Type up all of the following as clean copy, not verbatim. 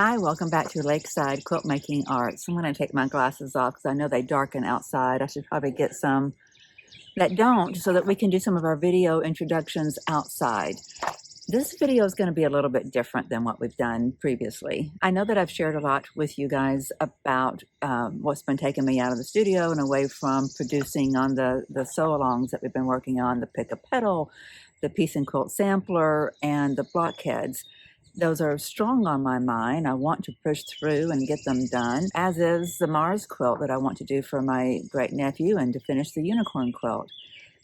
Hi, welcome back to Lakeside Quilt Making Arts. I'm going to take my glasses off because I know they darken outside. I should probably get some that don't so that we can do some of our video introductions outside. This video is going to be a little bit different than what we've done previously. I know that I've shared a lot with you guys about what's been taking me out of the studio and away from producing on the sew-alongs that we've been working on, the Pick A Petal, the Piece and Quilt Sampler, and the blockheads. Those are strong on my mind. I want to push through and get them done, as is the Mars quilt that I want to do for my great nephew and to finish the unicorn quilt.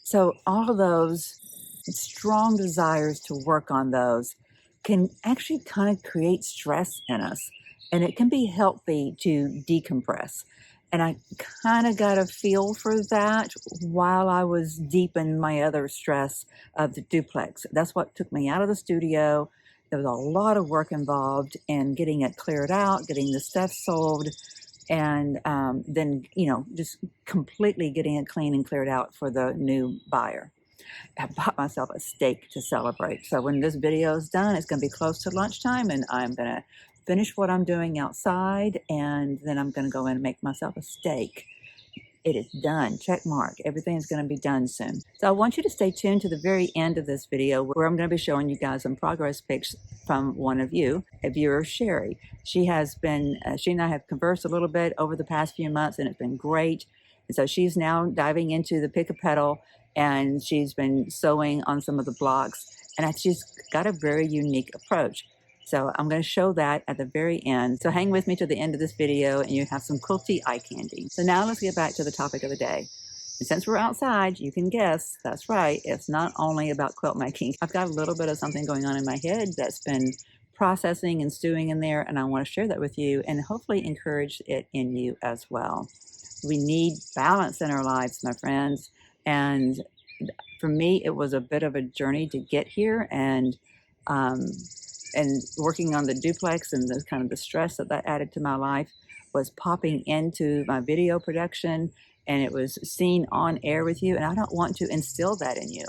So all of those strong desires to work on those can actually kind of create stress in us, and it can be healthy to decompress. And I kind of got a feel for that while I was deep in my other stress of the duplex. That's what took me out of the studio. There was a lot of work involved in getting it cleared out, getting the stuff sold, and then, just completely getting it clean and cleared out for the new buyer. I bought myself a steak to celebrate. So when this video is done, it's going to be close to lunchtime, and I'm going to finish what I'm doing outside, and then I'm going to go in and make myself a steak. It is done. Check mark. Everything's going to be done soon. So I want you to stay tuned to the very end of this video where I'm going to be showing you guys some progress pics from one of you, a viewer, Cheri. She and I have conversed a little bit over the past few months, and it's been great. And so she's now diving into the Pick A Petal, and she's been sewing on some of the blocks, and she's got a very unique approach. So I'm going to show that at the very end. So hang with me to the end of this video and you have some quilty eye candy. So now let's get back to the topic of the day. And since we're outside, you can guess, that's right, it's not only about quilt making. I've got a little bit of something going on in my head that's been processing and stewing in there, and I want to share that with you and hopefully encourage it in you as well. We need balance in our lives, my friends. And for me, it was a bit of a journey to get here, and working on the duplex and the kind of the stress that added to my life was popping into my video production, and it was seen on air with you. And I don't want to instill that in you.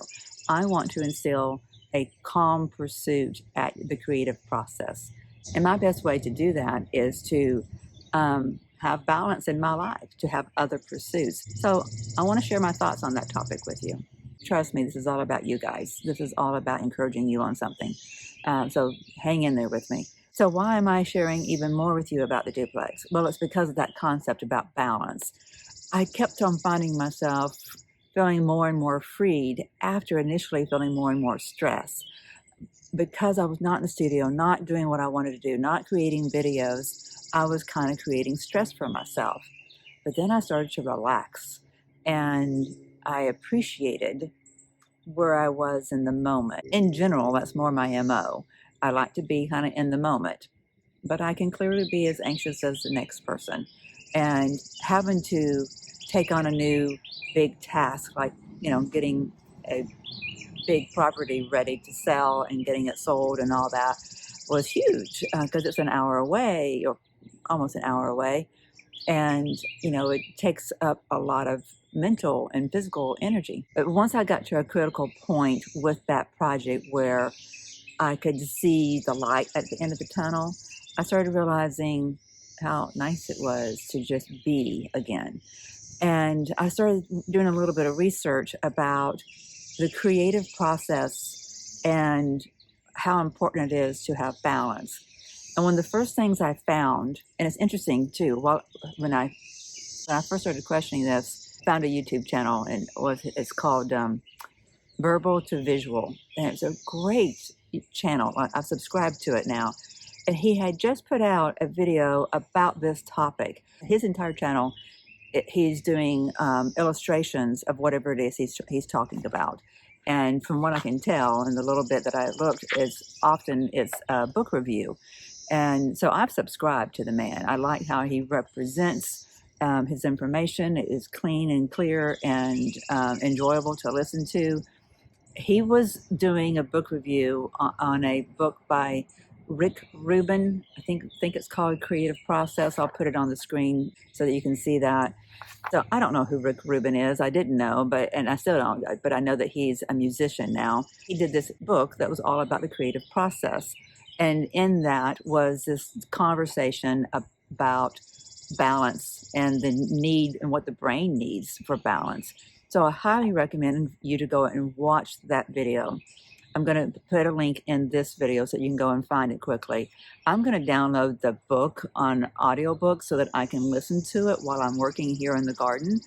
I want to instill a calm pursuit at the creative process. And my best way to do that is to have balance in my life, to have other pursuits. So I want to share my thoughts on that topic with you. Trust me, this is all about you guys. This is all about encouraging you on something. So hang in there with me. So why am I sharing even more with you about the duplex? Well, it's because of that concept about balance. I kept on finding myself feeling more and more freed after initially feeling more and more stress. Because I was not in the studio, not doing what I wanted to do, not creating videos, I was kind of creating stress for myself. But then I started to relax, and I appreciated where I was in the moment. In general, that's more my MO. I like to be kind of in the moment, but I can clearly be as anxious as the next person. And having to take on a new big task, like, getting a big property ready to sell and getting it sold and all that was huge because it's an hour away, or almost an hour away. And, it takes up a lot of mental and physical energy. But once I got to a critical point with that project where I could see the light at the end of the tunnel, I started realizing how nice it was to just be again. And I started doing a little bit of research about the creative process and how important it is to have balance. And one of the first things I found, and it's interesting too, when I first started questioning this, found a YouTube channel, and it's called Verbal to Visual. And it's a great channel. I've subscribed to it now. And he had just put out a video about this topic. His entire channel, he's doing illustrations of whatever it is he's talking about. And from what I can tell, and the little bit that I looked, it's a book review. And so I've subscribed to the man. I like how he represents his information. It is clean and clear and enjoyable to listen to. He was doing a book review on a book by Rick Rubin. I think it's called Creative Process. I'll put it on the screen so that you can see that. So I don't know who Rick Rubin is. I didn't know, and I still don't, but I know that he's a musician now. He did this book that was all about the creative process. And in that was this conversation about balance and the need and what the brain needs for balance. So I highly recommend you to go and watch that video. I'm going to put a link in this video so you can go and find it quickly. I'm going to download the book on audiobook so that I can listen to it while I'm working here in the garden.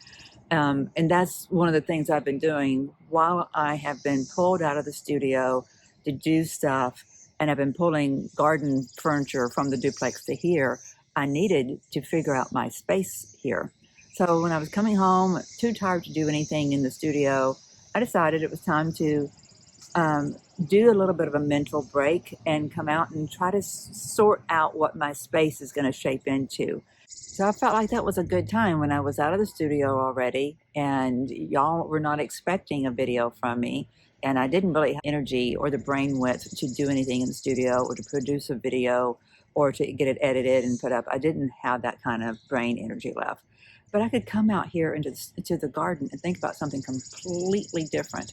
And that's one of the things I've been doing while I have been pulled out of the studio to do stuff, and I've been pulling garden furniture from the duplex to here. I needed to figure out my space here. So when I was coming home, too tired to do anything in the studio, I decided it was time to do a little bit of a mental break and come out and try to sort out what my space is going to shape into. So I felt like that was a good time when I was out of the studio already, and y'all were not expecting a video from me, and I didn't really have energy or the brain width to do anything in the studio or to produce a video or to get it edited and put up. I didn't have that kind of brain energy left. But I could come out here into the garden and think about something completely different.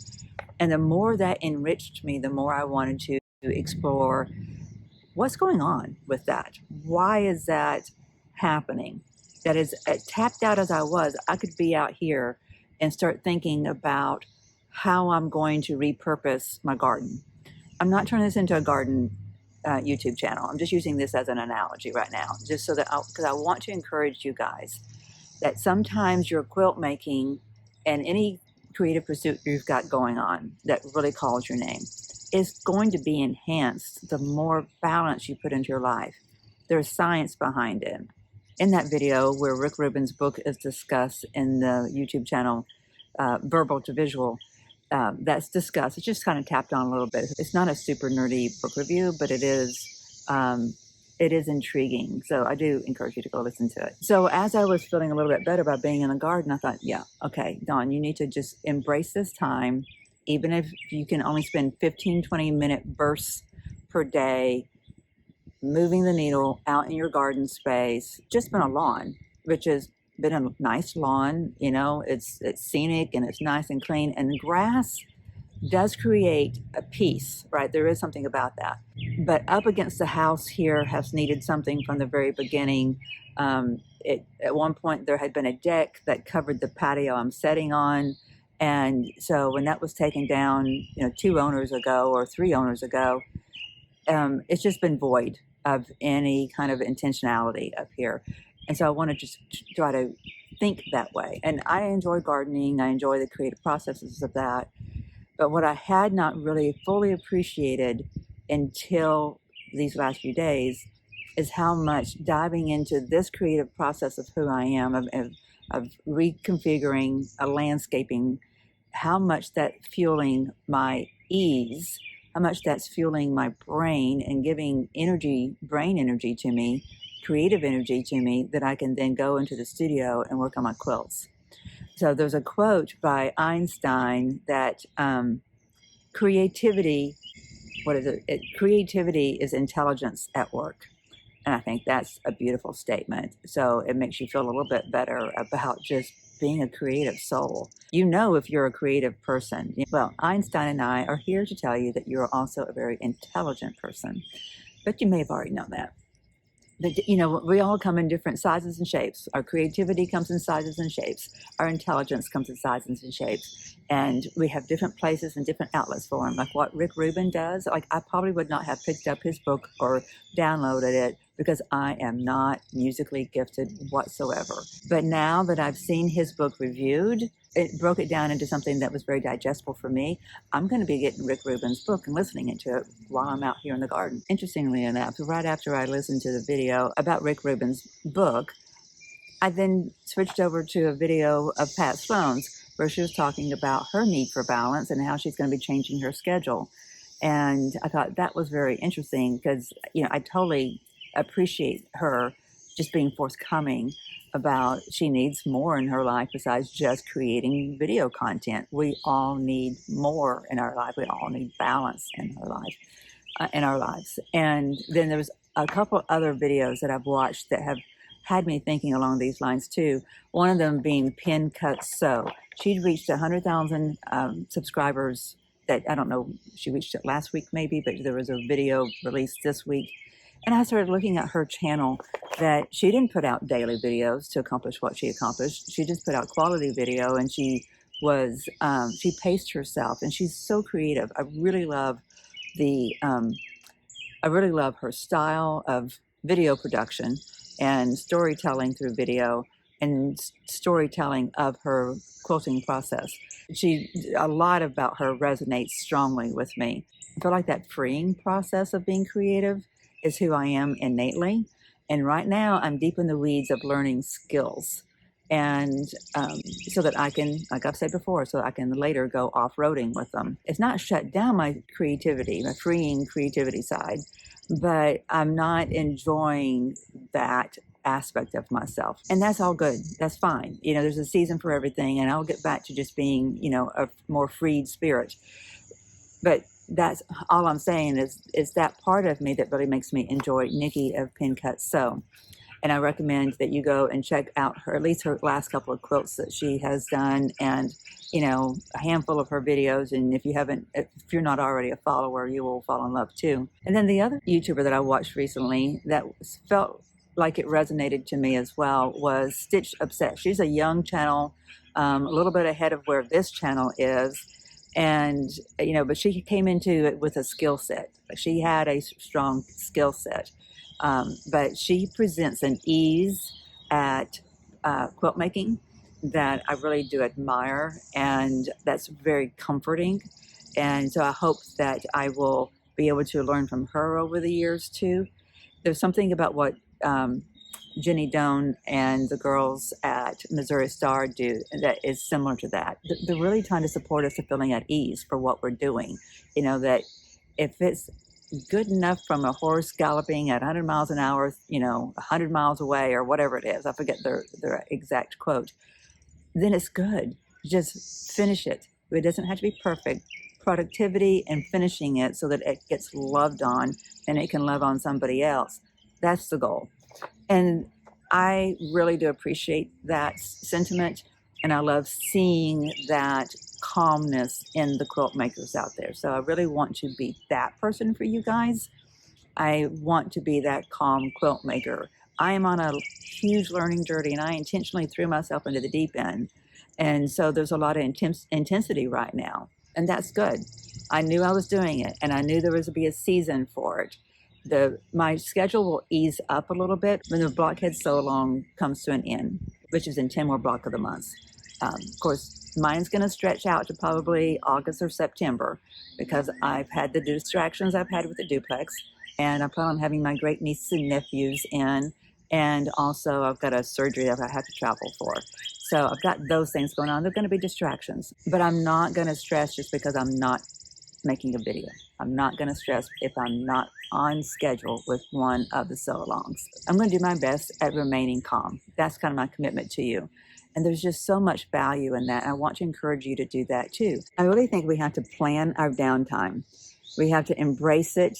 And the more that enriched me, the more I wanted to explore what's going on with that. Why is that happening? That is, tapped out as I was, I could be out here and start thinking about how I'm going to repurpose my garden. I'm not turning this into a garden YouTube channel. I'm just using this as an analogy right now, just so that, because I want to encourage you guys that sometimes your quilt making and any creative pursuit you've got going on that really calls your name is going to be enhanced the more balance you put into your life. There's science behind it. In that video where Rick Rubin's book is discussed in the YouTube channel, Verbal to Visual, that's discussed. It's just kind of tapped on a little bit. It's not a super nerdy book review, but it is intriguing. So I do encourage you to go listen to it. So as I was feeling a little bit better about being in the garden, I thought, yeah, okay, Dawn, you need to just embrace this time. Even if you can only spend 15, 20-minute bursts per day, moving the needle out in your garden space, just been a lawn, which has been a nice lawn, you know, it's scenic and it's nice and clean, and grass does create a peace, right? There is something about that. But up against the house here has needed something from the very beginning. At one point there had been a deck that covered the patio I'm sitting on. And so when that was taken down, you know, 2 owners ago or 3 owners ago, it's just been void of any kind of intentionality up here. And so I want to just try to think that way. And I enjoy gardening. I enjoy the creative processes of that. But what I had not really fully appreciated until these last few days is how much diving into this creative process of who I am, of reconfiguring a landscaping, how much that's fueling my ease, how much that's fueling my brain and giving energy, brain energy to me, creative energy to me, that I can then go into the studio and work on my quilts. So there's a quote by Einstein that creativity is intelligence at work. And I think that's a beautiful statement. So it makes you feel a little bit better about just being a creative soul. You know, if you're a creative person. Well, Einstein and I are here to tell you that you're also a very intelligent person. But you may have already known that. But, you know, we all come in different sizes and shapes. Our creativity comes in sizes and shapes. Our intelligence comes in sizes and shapes. And we have different places and different outlets for them. Like what Rick Rubin does, like I probably would not have picked up his book or downloaded it because I am not musically gifted whatsoever. But now that I've seen his book reviewed, it broke it down into something that was very digestible for me. I'm going to be getting Rick Rubin's book and listening to it while I'm out here in the garden. Interestingly enough, right after I listened to the video about Rick Rubin's book, I then switched over to a video of Pat Sloan's where she was talking about her need for balance and how she's going to be changing her schedule. And I thought that was very interesting because, you know, I totally appreciate her just being forthcoming about she needs more in her life besides just creating video content. We all need more in our life. We all need balance in our life, in our lives. And then there was a couple other videos that I've watched that have had me thinking along these lines too. One of them being Pin Cut Sew. She'd reached 100,000 subscribers that, I don't know, she reached it last week maybe, but there was a video released this week. And I started looking at her channel that she didn't put out daily videos to accomplish what she accomplished. She just put out quality video, and she paced herself, and she's so creative. I really love her style of video production and storytelling through video and storytelling of her quilting process. A lot about her resonates strongly with me. I feel like that freeing process of being creative is who I am innately. And right now I'm deep in the weeds of learning skills. And so that I can, like I've said before, so I can later go off-roading with them. It's not shut down my creativity, my freeing creativity side, but I'm not enjoying that aspect of myself. And that's all good. That's fine. You know, there's a season for everything, and I'll get back to just being, you know, a more freed spirit. But that's all I'm saying is that part of me that really makes me enjoy Nikki of Pin Cut Sew. And I recommend that you go and check out at least her last couple of quilts that she has done, and, you know, a handful of her videos. And if you're not already a follower, you will fall in love too. And then the other YouTuber that I watched recently that felt like it resonated to me as well was Stitch Obsessed. She's a young channel, a little bit ahead of where this channel is. And, you know, but she came into it with a skill set. She had a strong skill set. But she presents an ease at quilt making that I really do admire, and that's very comforting. And so I hope that I will be able to learn from her over the years too. There's something about what Jenny Doan and the girls at Missouri Star do that is similar to that. They're really trying to support us to feeling at ease for what we're doing. You know, that if it's good enough from a horse galloping at 100 miles an hour, you know, 100 miles away or whatever it is, I forget their exact quote, then it's good. Just finish it. It doesn't have to be perfect. Productivity and finishing it so that it gets loved on and it can love on somebody else. That's the goal. And I really do appreciate that sentiment, and I love seeing that calmness in the quilt makers out there. So I really want to be that person for you guys. I want to be that calm quilt maker. I am on a huge learning journey, and I intentionally threw myself into the deep end. And so there's a lot of intensity right now, and that's good. I knew I was doing it, and I knew there was to be a season for it. My schedule will ease up a little bit when the blockheads so long comes to an end, which is in 10 more block of the months. Of course, mine's going to stretch out to probably August or September because I've had the distractions I've had with the duplex, and I plan on having my great nieces and nephews in, and also I've got a surgery that I have to travel for. So I've got those things going on. They're going to be distractions, but I'm not going to stress just because I'm not making a video. I'm not going to stress if I'm not on schedule with one of the sew-alongs. I'm going to do my best at remaining calm. That's kind of my commitment to you. And there's just so much value in that. I want to encourage you to do that too. I really think we have to plan our downtime. We have to embrace it.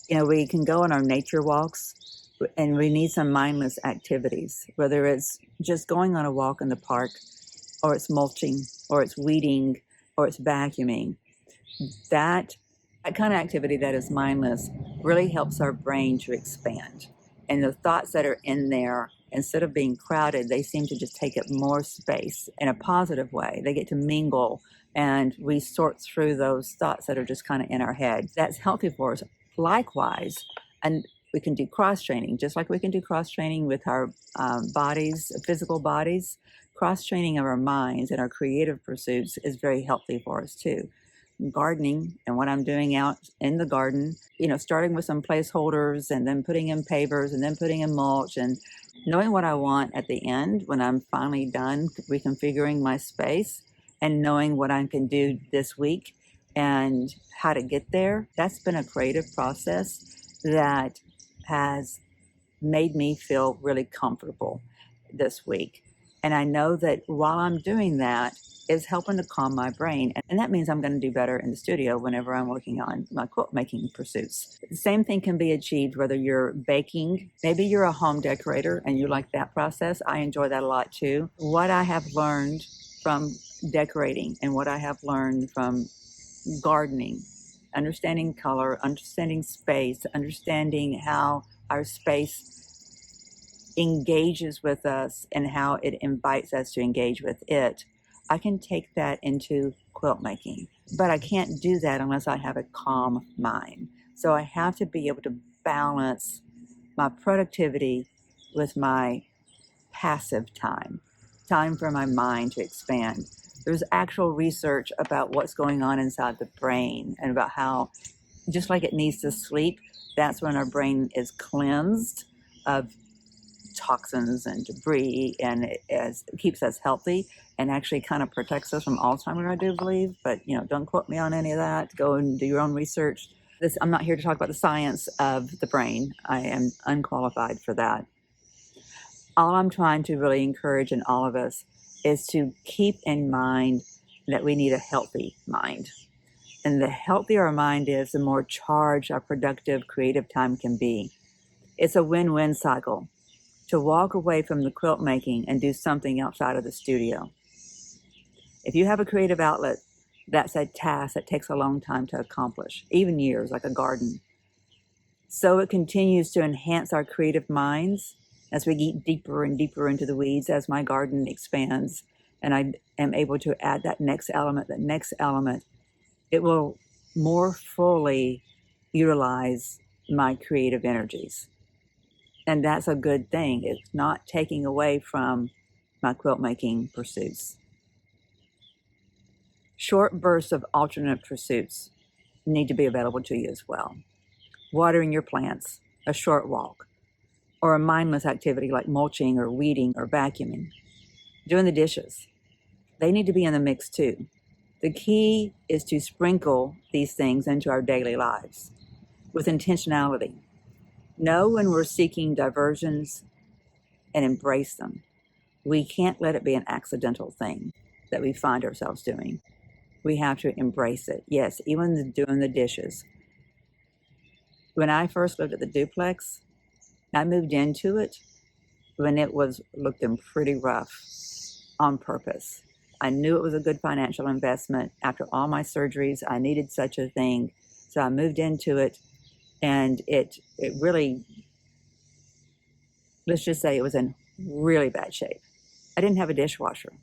You know, we can go on our nature walks, and we need some mindless activities, whether it's just going on a walk in the park, or it's mulching, or it's weeding, or it's vacuuming. That kind of activity that is mindless really helps our brain to expand. And the thoughts that are in there, instead of being crowded, they seem to just take up more space in a positive way. They get to mingle, and we sort through those thoughts that are just kind of in our head. That's healthy for us. Likewise, and we can do cross-training, just like we can do cross-training with our bodies, physical bodies. Cross-training of our minds and our creative pursuits is very healthy for us too. Gardening and what I'm doing out in the garden, you know, starting with some placeholders and then putting in pavers and then putting in mulch, and knowing what I want at the end when I'm finally done reconfiguring my space, and knowing what I can do this week and how to get there. That's been a creative process that has made me feel really comfortable this week. And I know that while I'm doing that, is helping to calm my brain. And that means I'm going to do better in the studio whenever I'm working on my quilt making pursuits. The same thing can be achieved whether you're baking. Maybe you're a home decorator and you like that process. I enjoy that a lot too. What I have learned from decorating and what I have learned from gardening, understanding color, understanding space, understanding how our space engages with us and how it invites us to engage with it, I can take that into quilt making. But I can't do that unless I have a calm mind. So I have to be able to balance my productivity with my passive time, time for my mind to expand. There's actual research about what's going on inside the brain and about how, just like it needs to sleep, that's when our brain is cleansed of toxins and debris, and it keeps us healthy and actually kind of protects us from Alzheimer's, I do believe. But, don't quote me on any of that. Go and do your own research. I'm not here to talk about the science of the brain. I am unqualified for that. All I'm trying to really encourage in all of us is to keep in mind that we need a healthy mind. And the healthier our mind is, the more charged our productive, creative time can be. It's a win-win cycle to walk away from the quilt making and do something outside of the studio. If you have a creative outlet, that's a task that takes a long time to accomplish, even years, like a garden. So it continues to enhance our creative minds as we get deeper and deeper into the weeds, as my garden expands and I am able to add that next element, it will more fully utilize my creative energies. And that's a good thing. It's not taking away from my quilt making pursuits. Short bursts of alternate pursuits need to be available to you as well. Watering your plants, a short walk, or a mindless activity like mulching or weeding or vacuuming. Doing the dishes, they need to be in the mix too. The key is to sprinkle these things into our daily lives with intentionality. Know when we're seeking diversions and embrace them. We can't let it be an accidental thing that we find ourselves doing. We have to embrace it. Yes, even doing the dishes. When I first lived at the duplex, I moved into it when it was looking pretty rough on purpose. I knew it was a good financial investment. After all my surgeries, I needed such a thing. So I moved into it, and it really, let's just say it was in really bad shape. I didn't have a dishwasher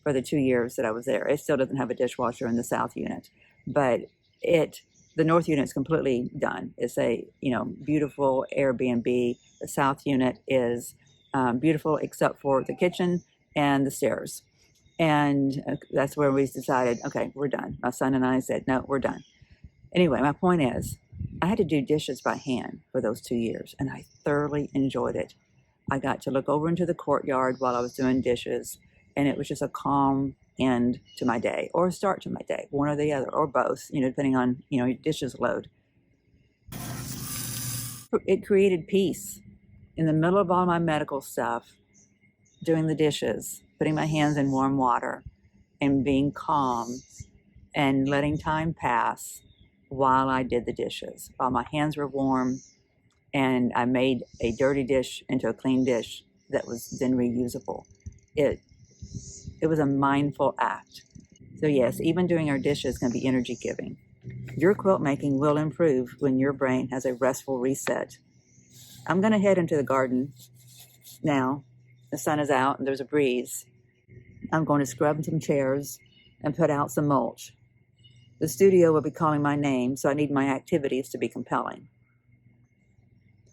for the 2 years that I was there. It still doesn't have a dishwasher in the South unit, but the North unit is completely done. It's a beautiful Airbnb. The South unit is beautiful except for the kitchen and the stairs. And that's where we decided, okay, we're done. My son and I said, no, we're done. Anyway, my point is, I had to do dishes by hand for those 2 years, and I thoroughly enjoyed it. I got to look over into the courtyard while I was doing dishes, and it was just a calm end to my day, or a start to my day, one or the other, or both, depending on, your dishes load. It created peace. In the middle of all my medical stuff, doing the dishes, putting my hands in warm water, and being calm, and letting time pass while I did the dishes, while my hands were warm, and I made a dirty dish into a clean dish that was then reusable. It was a mindful act. So yes, even doing our dishes can be energy giving. Your quilt making will improve when your brain has a restful reset. I'm going to head into the garden now. The sun is out and there's a breeze. I'm going to scrub some chairs and put out some mulch. The studio will be calling my name, so I need my activities to be compelling.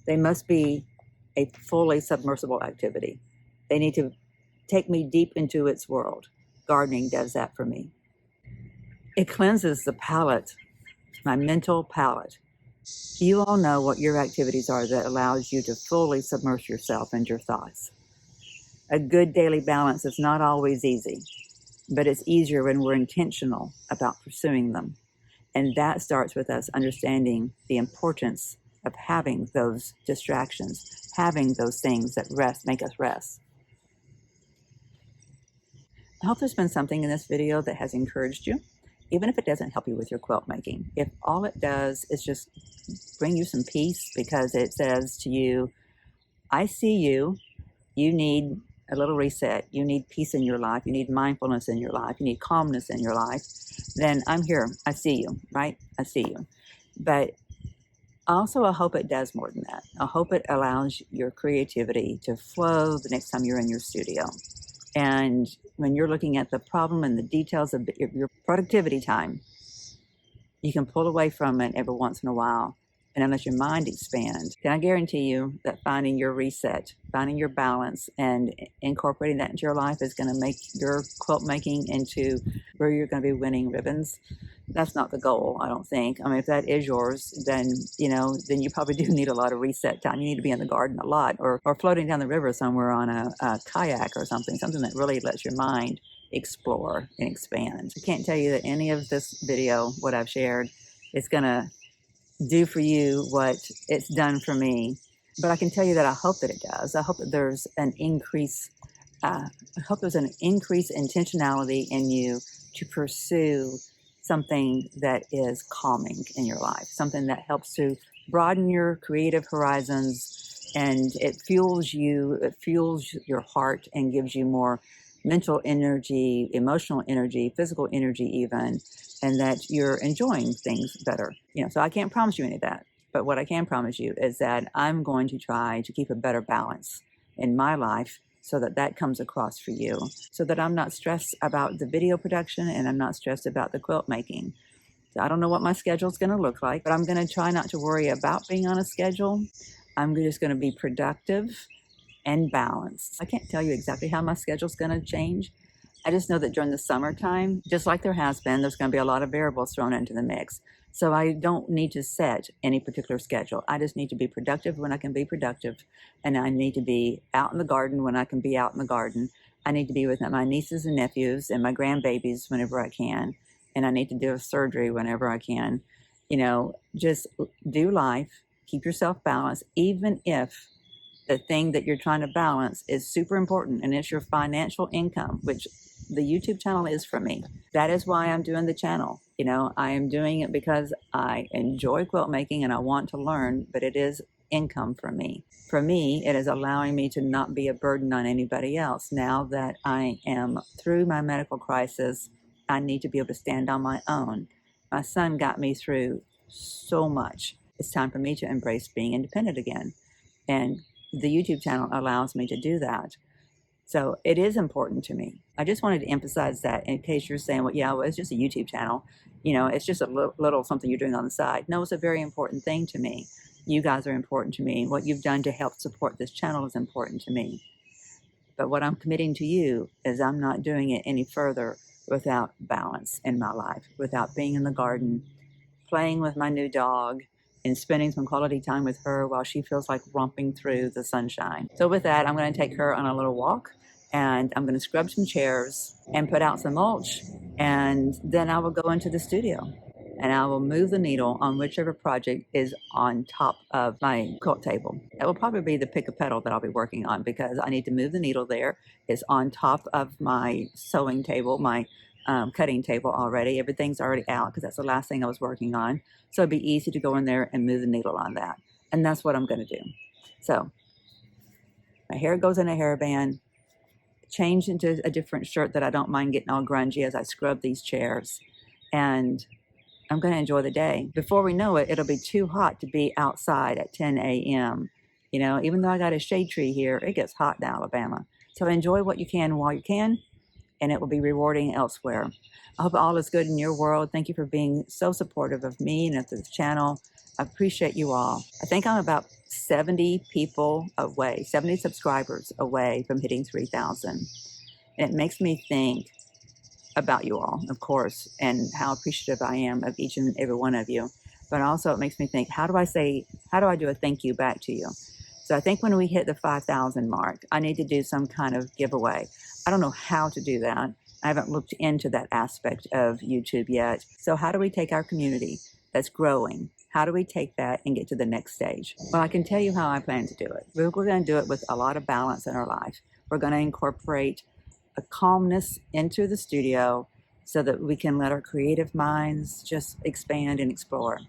They must be a fully submersible activity. They need to take me deep into its world. Gardening does that for me. It cleanses the palate, my mental palate. You all know what your activities are that allows you to fully submerge yourself into your thoughts. A good daily balance is not always easy, but it's easier when we're intentional about pursuing them. And that starts with us understanding the importance of having those distractions, having those things that make us rest. I hope there's been something in this video that has encouraged you, even if it doesn't help you with your quilt making. If all it does is just bring you some peace because it says to you, I see you, you need a little reset, you need peace in your life, you need mindfulness in your life, you need calmness in your life, then I'm here. I see you, right? I see you. But also, I hope it does more than that. I hope it allows your creativity to flow the next time you're in your studio. And when you're looking at the problem and the details of your productivity time, you can pull away from it every once in a while and let your mind expand. Can I guarantee you that finding your reset, finding your balance, and incorporating that into your life is going to make your quilt making into where you're going to be winning ribbons? That's not the goal, I don't think. I mean, if that is yours, then then you probably do need a lot of reset time. You need to be in the garden a lot, or floating down the river somewhere on a kayak or something that really lets your mind explore and expand. I can't tell you that any of this video, what I've shared, is going to do for you what it's done for me. But I can tell you that I hope that it does. I hope that there's an increase. I hope there's an increased intentionality in you to pursue something that is calming in your life, something that helps to broaden your creative horizons, and it fuels you, it fuels your heart and gives you more mental energy, emotional energy, physical energy even, and that you're enjoying things better. So I can't promise you any of that, but what I can promise you is that I'm going to try to keep a better balance in my life so that that comes across for you, so that I'm not stressed about the video production and I'm not stressed about the quilt making. So I don't know what my schedule is going to look like, but I'm going to try not to worry about being on a schedule. I'm just going to be productive and balanced. I can't tell you exactly how my schedule is going to change. I just know that during the summertime, just like there has been, there's going to be a lot of variables thrown into the mix. So I don't need to set any particular schedule. I just need to be productive when I can be productive. And I need to be out in the garden when I can be out in the garden. I need to be with my nieces and nephews and my grandbabies whenever I can. And I need to do a surgery whenever I can. Just do life, keep yourself balanced, even if the thing that you're trying to balance is super important and it's your financial income, which the YouTube channel is for me. That is why I'm doing the channel. I am doing it because I enjoy quilt making and I want to learn, but it is income for me. For me, it is allowing me to not be a burden on anybody else. Now that I am through my medical crisis, I need to be able to stand on my own. My son got me through so much. It's time for me to embrace being independent again. And the YouTube channel allows me to do that. So it is important to me. I just wanted to emphasize that in case you're saying, well, it's just a YouTube channel. It's just a little something you're doing on the side. No, it's a very important thing to me. You guys are important to me. What you've done to help support this channel is important to me. But what I'm committing to you is I'm not doing it any further without balance in my life, without being in the garden, playing with my new dog, and spending some quality time with her while she feels like romping through the sunshine. So with that, I'm going to take her on a little walk, and I'm going to scrub some chairs and put out some mulch, and then I will go into the studio and I will move the needle on whichever project is on top of my quilt table. It will probably be the Pick A Petal that I'll be working on because I need to move the needle there. It's on top of my sewing table, my cutting table already. Everything's already out because that's the last thing I was working on. So it'd be easy to go in there and move the needle on that. And that's what I'm going to do. So my hair goes in a hairband, change into a different shirt that I don't mind getting all grungy as I scrub these chairs. And I'm going to enjoy the day. Before we know it, it'll be too hot to be outside at 10 a.m. Even though I got a shade tree here, it gets hot in Alabama. So enjoy what you can while you can, and it will be rewarding elsewhere. I hope all is good in your world. Thank you for being so supportive of me and of this channel. I appreciate you all. I think I'm about 70 people away, 70 subscribers away from hitting 3,000. And it makes me think about you all, of course, and how appreciative I am of each and every one of you. But also it makes me think, how do I do a thank you back to you? So I think when we hit the 5,000 mark, I need to do some kind of giveaway. I don't know how to do that. I haven't looked into that aspect of YouTube yet. So how do we take our community that's growing? How do we take that and get to the next stage? Well, I can tell you how I plan to do it. We're going to do it with a lot of balance in our life. We're going to incorporate a calmness into the studio so that we can let our creative minds just expand and explore.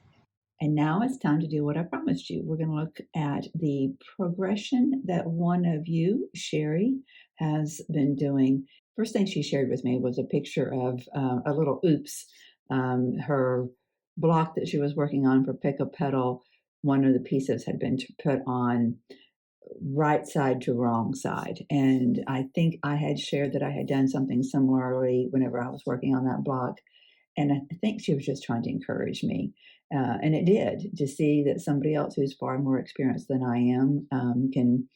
And now it's time to do what I promised you. We're going to look at the progression that one of you, Cheri, has been doing. First thing she shared with me was a picture of a little oops. Her block that she was working on for Pick A Petal, one of the pieces had been put on right side to wrong side. And I think I had shared that I had done something similarly whenever I was working on that block. And I think she was just trying to encourage me. And it did, to see that somebody else who's far more experienced than I am can,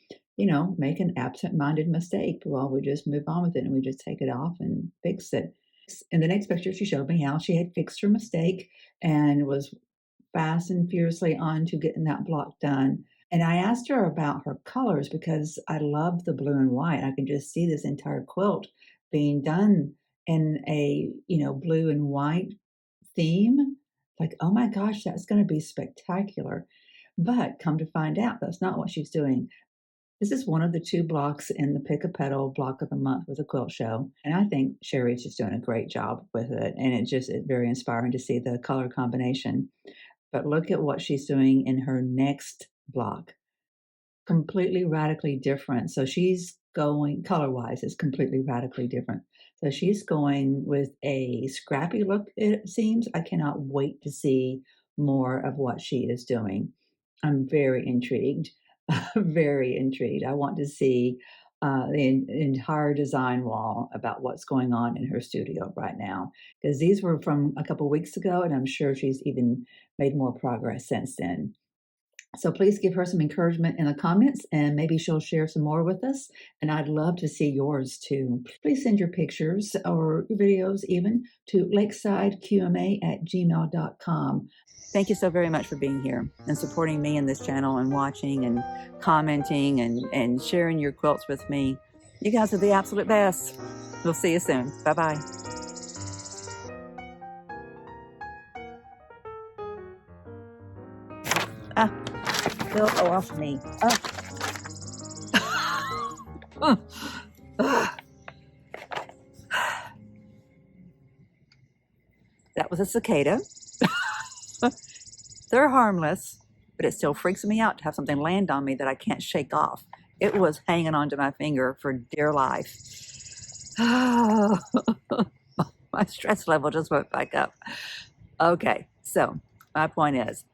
make an absent-minded mistake. Well, we just move on with it and we just take it off and fix it. In the next picture, she showed me how she had fixed her mistake and was fast and furiously on to getting that block done. And I asked her about her colors because I love the blue and white. I can just see this entire quilt being done in a, blue and white theme. Like, oh my gosh, that's going to be spectacular. But come to find out, that's not what she's doing. This is one of the 2 blocks in the Pick A Petal Block of the Month with a quilt show. And I think Cheri's just doing a great job with it. And it's very inspiring to see the color combination. But look at what she's doing in her next block. Completely radically different. So she's going, color-wise, is completely radically different. So she's going with a scrappy look, it seems. I cannot wait to see more of what she is doing. I'm very intrigued. Very intrigued. I want to see the entire design wall about what's going on in her studio right now, because these were from a couple weeks ago, and I'm sure she's even made more progress since then. So please give her some encouragement in the comments, and maybe she'll share some more with us. And I'd love to see yours too. Please send your pictures or your videos even to lakesideqma@gmail.com. Thank you so very much for being here and supporting me in this channel and watching and commenting and sharing your quilts with me. You guys are the absolute best. We'll see you soon. Bye-bye. Don't go off me. That was a cicada. They're harmless, but it still freaks me out to have something land on me that I can't shake off. It was hanging onto my finger for dear life. My stress level just went back up. Okay, so my point is,